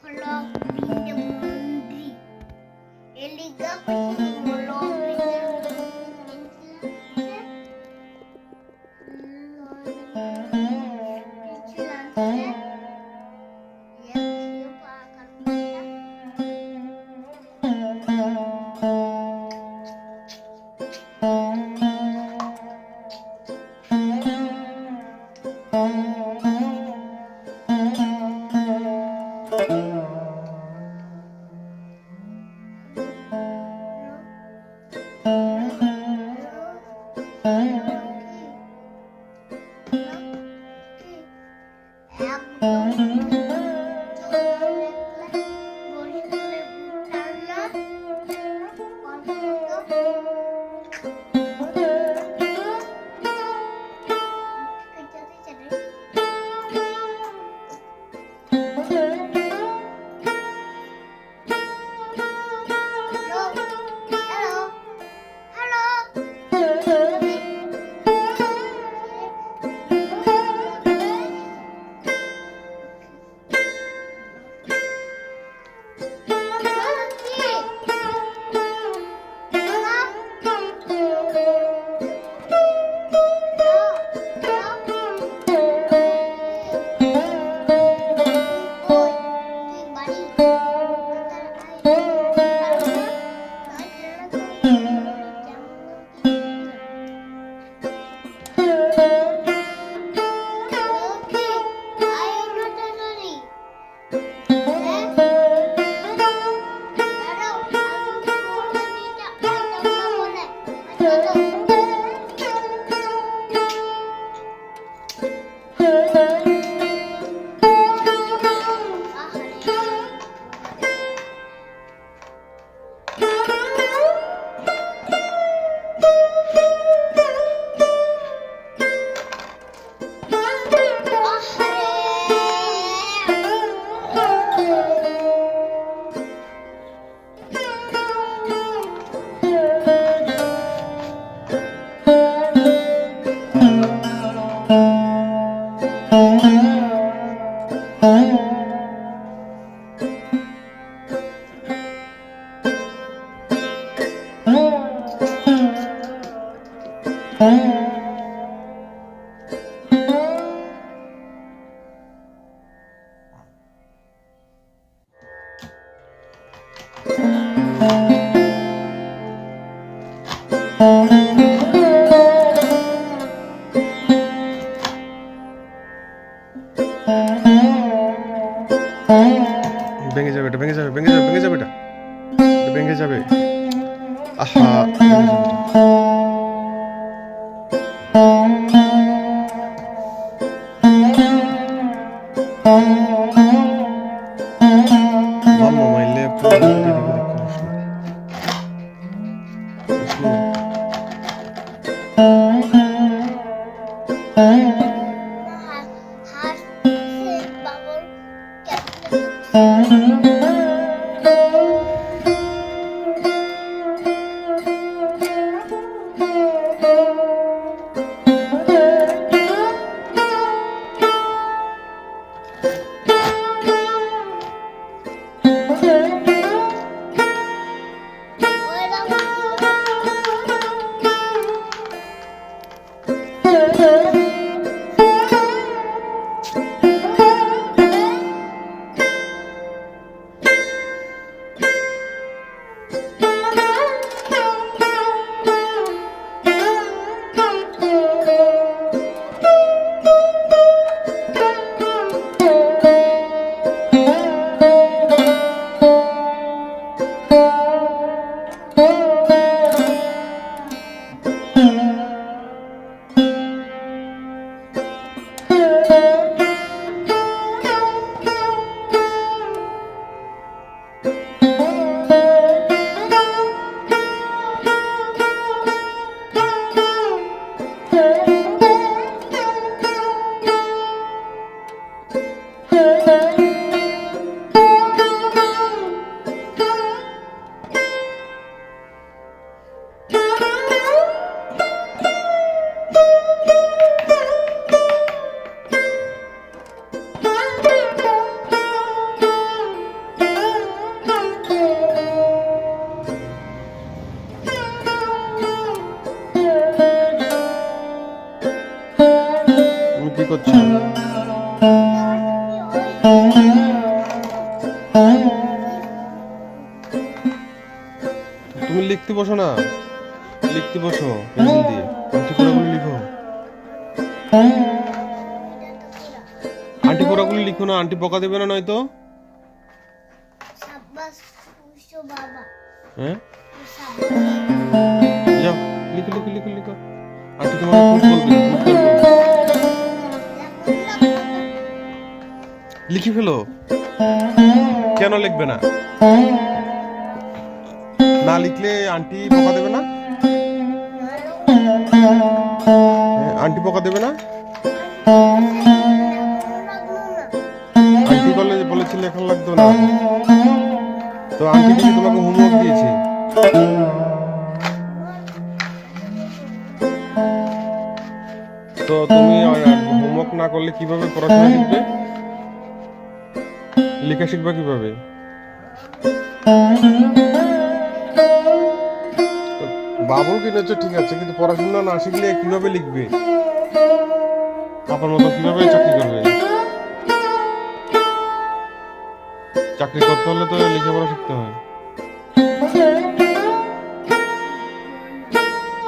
color in the laundry. Eliga pushing laundry. ভেঙে যাবে, এটা ভেঙে যাবে, ভেঙে যাবে, ভেঙে যাবে, এটা ভেঙে যাবে। আহা, ভেঙে যাবে মাম্মা মাইলে তুমি লিখতে বসো না, লিখতে বসো পেন্সিল দিয়ে, আন্টি পোড়াগুলি লিখো। আন্টি পোড়াগুলি লিখো না, আন্টি বকা দেবে না নয়তো। সাব্বাস পুষো বাবা। হ্যাঁ সাব্বাস যাও লিখো লিখো লিখো লিখো। আন্টি তোমাকে খুব বলবে, খুব বলবে। লিখে ফেলো। কেন লিখবে না? না লিখলে আন্টি বকা দেবে না? হ্যাঁ, আন্টি বকা দেবে না? আন্টি বলেছিল এখন লাগতো না, তো আন্টি কি তোমাকে হোমওয়ার্ক দিয়েছে? তো তুমি হোমওয়ার্ক না করলে কিভাবে পড়াশোনা শিখবে? লেখা শিখবা কিভাবে? বাবুল কিনেছো ঠিক আছে, কিন্তু পড়াশোনা না শিখলে কিভাবে লিখবে? আপনার মতো কিভাবে চাকরি করবে? চাকরি করতে হলে তো লেখাপড়া শিখতে হয়।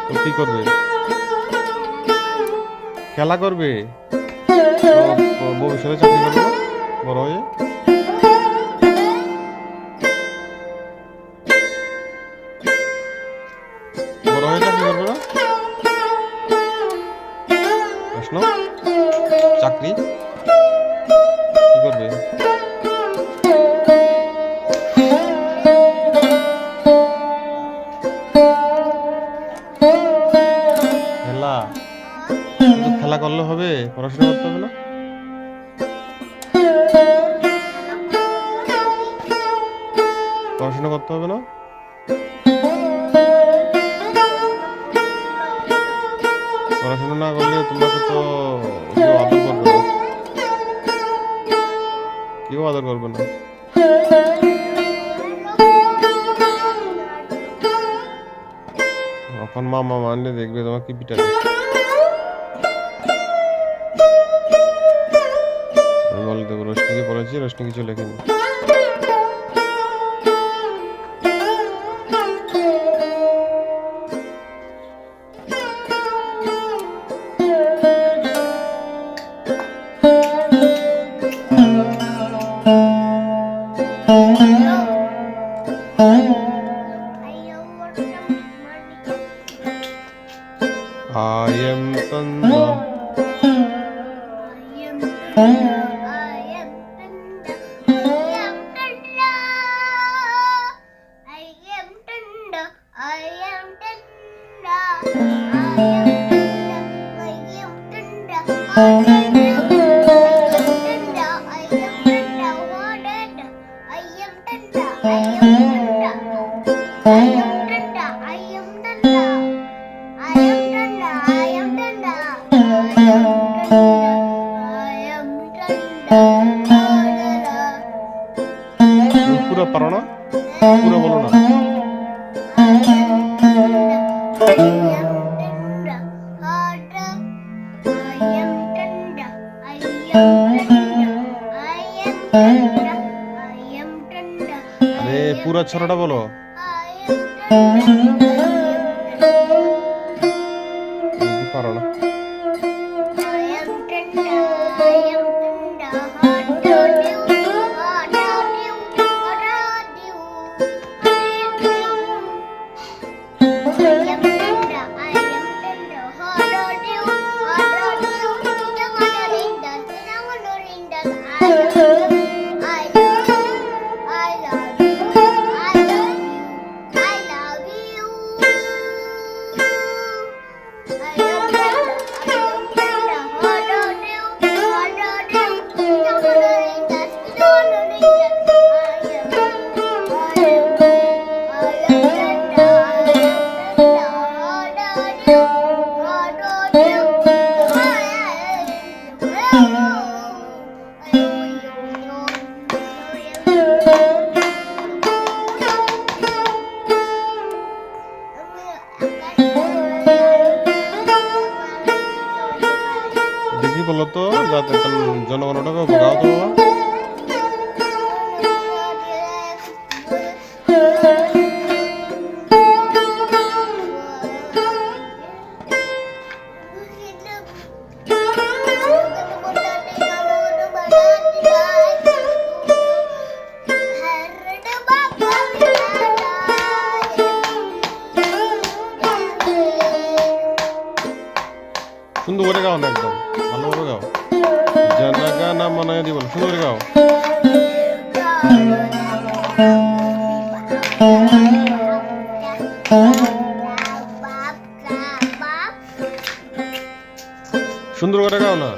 তো কি করবে? খেলা করবে? তো ভবিষ্যতে চাকরি করবে না বড় হয়ে? বড় হয়ে চাকরি করবে না? প্রশ্ন চাকরি কি করবে? খেলা? শুধু খেলা করলে হবে? পড়াশোনা করতে হবে না? পড়াশোনা করতে হবে না? পড়াশোনা না করলে তোমাকে তো কেউ আদর করবে না, কেউ আদর করবে না। এখন মামা মানলে দেখবে তোমার কি পিটাবে। আমি বলে দেবো রোশনিকে বলেছি, রোশনি কিছু লেখেনি। I am thunder. পুরো পারো না? পুরো বলো না। আরে পুরো ছড়াটা বলো। পারো না। সুন্দর করে গাও না।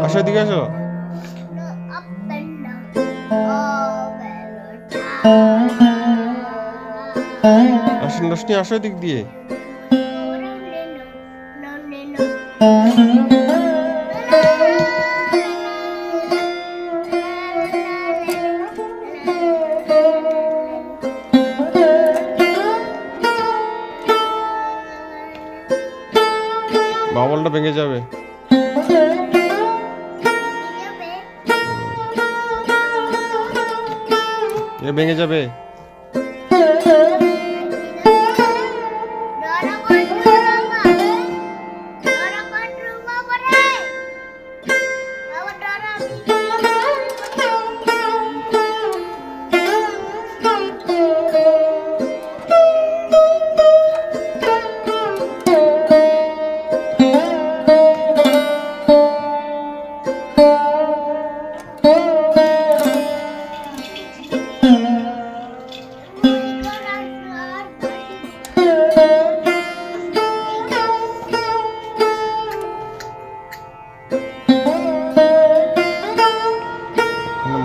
আসো, এদিকে আসো। আসো রোশনি, আসো এদিক দিয়ে। বাবলটা ভেঙে যাবে। এ ভেঙে যাবে।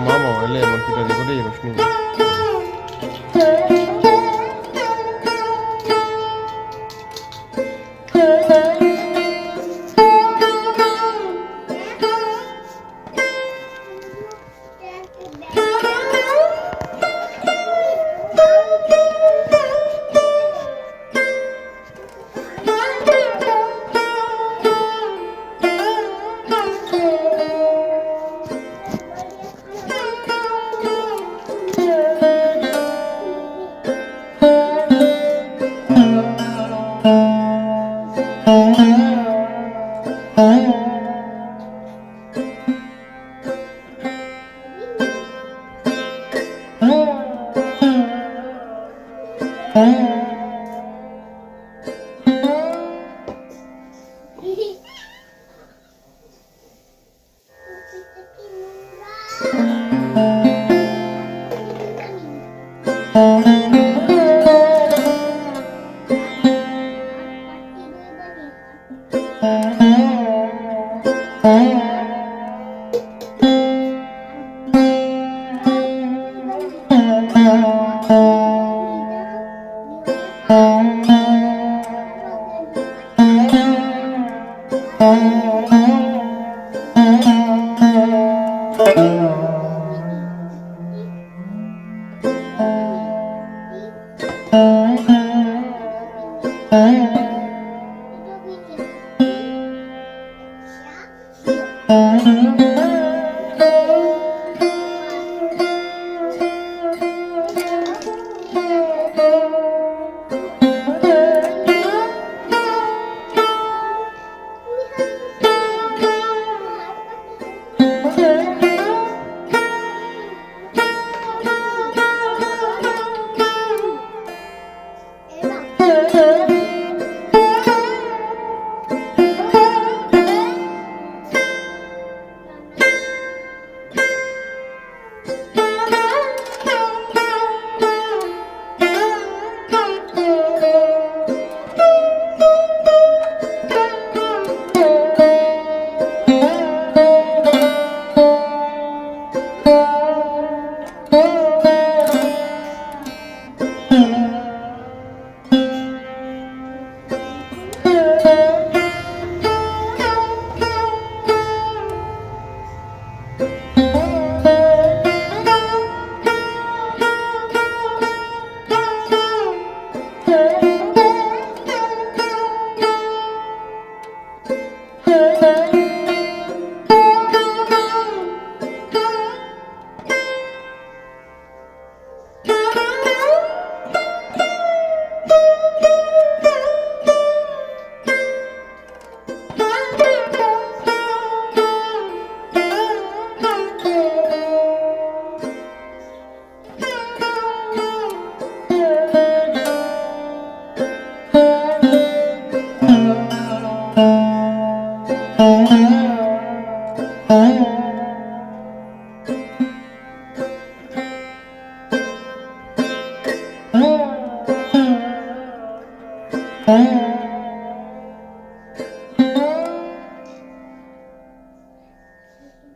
মামা এলে এমন পিটা দিয়ে করে রোশনি।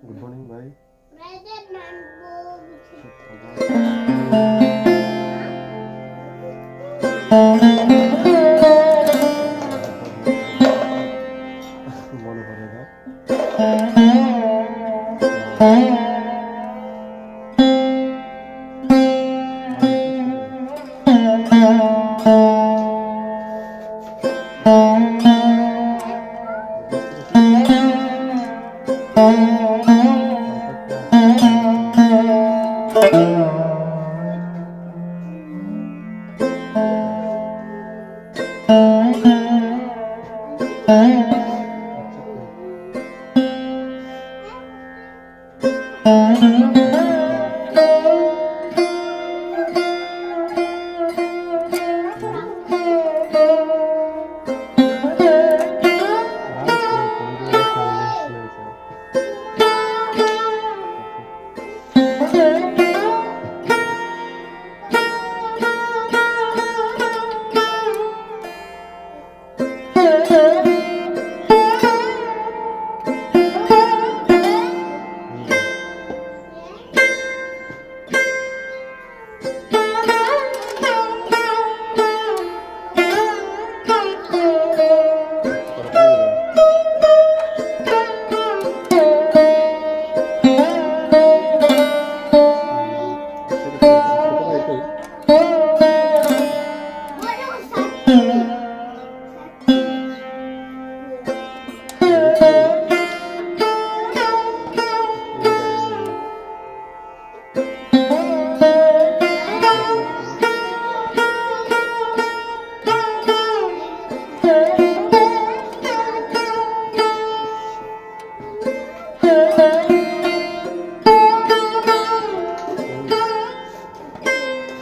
গুড মর্নিং ভাই। Brother Mango. মনে পড়ে না।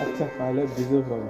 আচ্ছা তাহলে ভিডিও করো।